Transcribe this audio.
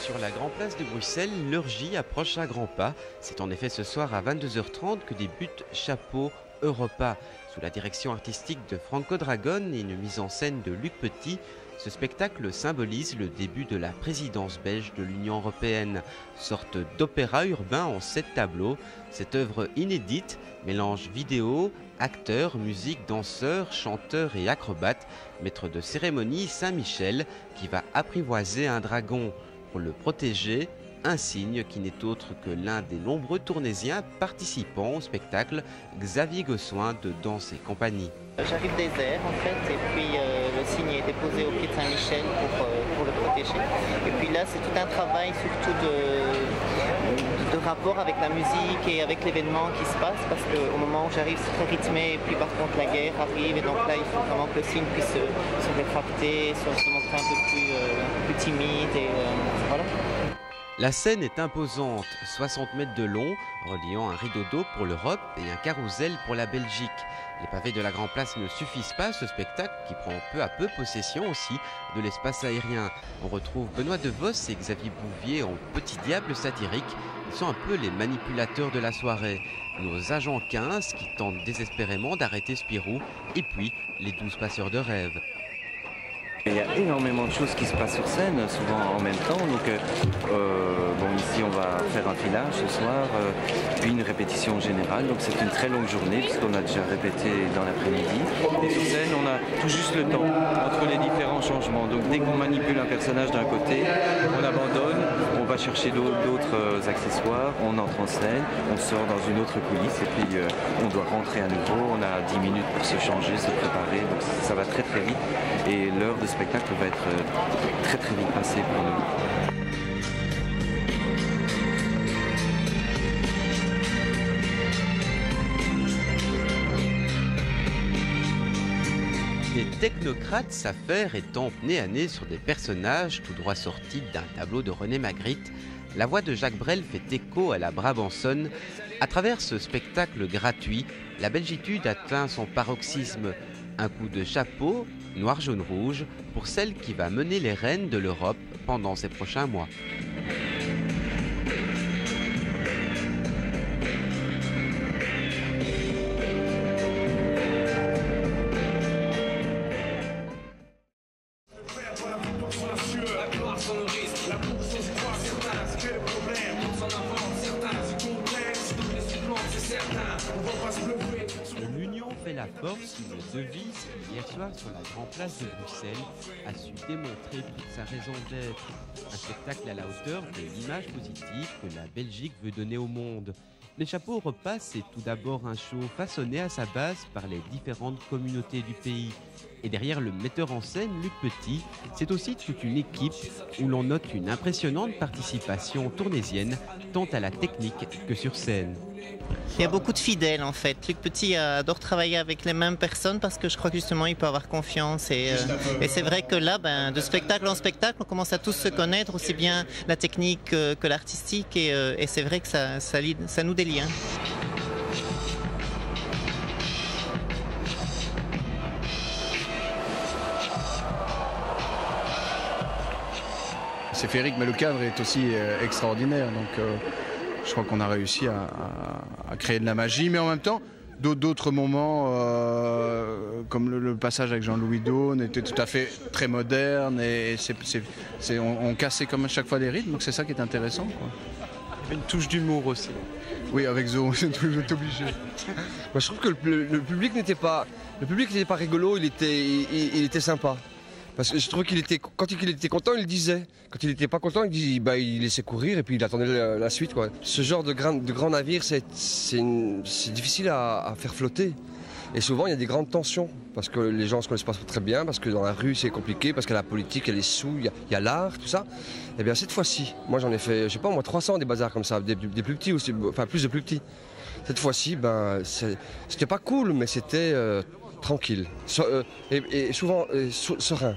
Sur la Grand Place de Bruxelles, l'heure J approche à grands pas. C'est en effet ce soir à 22h30 que débute Chapeau Europa. Sous la direction artistique de Franco Dragone et une mise en scène de Luc Petit, ce spectacle symbolise le début de la présidence belge de l'Union européenne. Sorte d'opéra urbain en 7 tableaux, cette œuvre inédite mélange vidéo, acteurs, musique, danseurs, chanteurs et acrobates. Maître de cérémonie Saint-Michel qui va apprivoiser un dragon. Pour le protéger, un cygne qui n'est autre que l'un des nombreux Tournaisiens participant au spectacle, Xavier Gossuin de Danse et Compagnie. J'arrive des airs en fait, et puis le cygne a été posé au pied de Saint-Michel pour le protéger. Et puis là, c'est tout un travail surtout de rapport avec la musique et avec l'événement qui se passe, parce qu'au moment où j'arrive, c'est très rythmé, et puis par contre la guerre arrive, et donc là, il faut vraiment que le cygne puisse se rétracter, se montrer un peu plus timide, et voilà. La scène est imposante, 60 mètres de long, reliant un rideau d'eau pour l'Europe et un carrousel pour la Belgique. Les pavés de la Grand Place ne suffisent pas à ce spectacle qui prend peu à peu possession aussi de l'espace aérien. On retrouve Benoît DeVos et Xavier Bouvier en petits diables satiriques. Ils sont un peu les manipulateurs de la soirée. Nos agents 15 qui tentent désespérément d'arrêter Spirou et puis les 12 passeurs de rêves. Il y a énormément de choses qui se passent sur scène, souvent en même temps. Donc, ici, on va faire un filage ce soir, puis une répétition générale. Donc, c'est une très longue journée, puisqu'on a déjà répété dans l'après-midi. Et sur scène, on a tout juste le temps entre les différents changements. Donc, dès qu'on manipule un personnage d'un côté, on abandonne, on va chercher d'autres accessoires, on entre en scène, on sort dans une autre coulisse, et puis on doit rentrer à nouveau. On a 10 minutes pour se changer, se préparer. Donc, ça va très très vite. Et l'heure de spectacle va être très très vite passée pour nous. Des technocrates s'affairent et tampent nez à nez sur des personnages tout droit sortis d'un tableau de René Magritte. La voix de Jacques Brel fait écho à la Brabançonne. À travers ce spectacle gratuit, la belgitude atteint son paroxysme. Un coup de chapeau, noir, jaune, rouge, pour celle qui va mener les rênes de l'Europe pendant ces prochains mois. L'union fait la force, une devise qui, hier soir sur la Grand Place de Bruxelles, a su démontrer toute sa raison d'être. Un spectacle à la hauteur de l'image positive que la Belgique veut donner au monde. Les Chapeaux Repas, c'est tout d'abord un show façonné à sa base par les différentes communautés du pays. Et derrière le metteur en scène, Luc Petit, c'est aussi toute une équipe où l'on note une impressionnante participation tournaisienne, tant à la technique que sur scène. Il y a beaucoup de fidèles en fait. Luc Petit adore travailler avec les mêmes personnes parce que je crois que justement il peut avoir confiance. Et c'est vrai que là, de spectacle en spectacle, on commence à tous se connaître, aussi bien la technique que l'artistique. Et c'est vrai que ça noue des liens. C'est féerique, mais le cadre est aussi extraordinaire. Donc je crois qu'on a réussi à créer de la magie, mais en même temps, d'autres moments, comme le passage avec Jean-Louis Daune, était tout à fait très moderne et on cassait comme à chaque fois des rythmes, donc c'est ça qui est intéressant, quoi. Il y avait une touche d'humour aussi. Oui, avec Zo, c'est obligé. Moi, je trouve que le public n'était pas rigolo, il était sympa. Parce que je trouvais quand il était content, il le disait. Quand il n'était pas content, il laissait courir et puis il attendait la suite, quoi. Ce genre de grand navire, c'est difficile à faire flotter. Et souvent, il y a des grandes tensions, parce que les gens ne se connaissent pas très bien, parce que dans la rue, c'est compliqué, parce qu'il y a la politique, il y a les sous, il y a l'art, tout ça. Et bien, cette fois-ci, moi j'en ai fait, je sais pas, moi 300 des bazars comme ça, des plus petits aussi, enfin plus de plus petits. Cette fois-ci, c'était pas cool, mais c'était tranquille. Et souvent serein.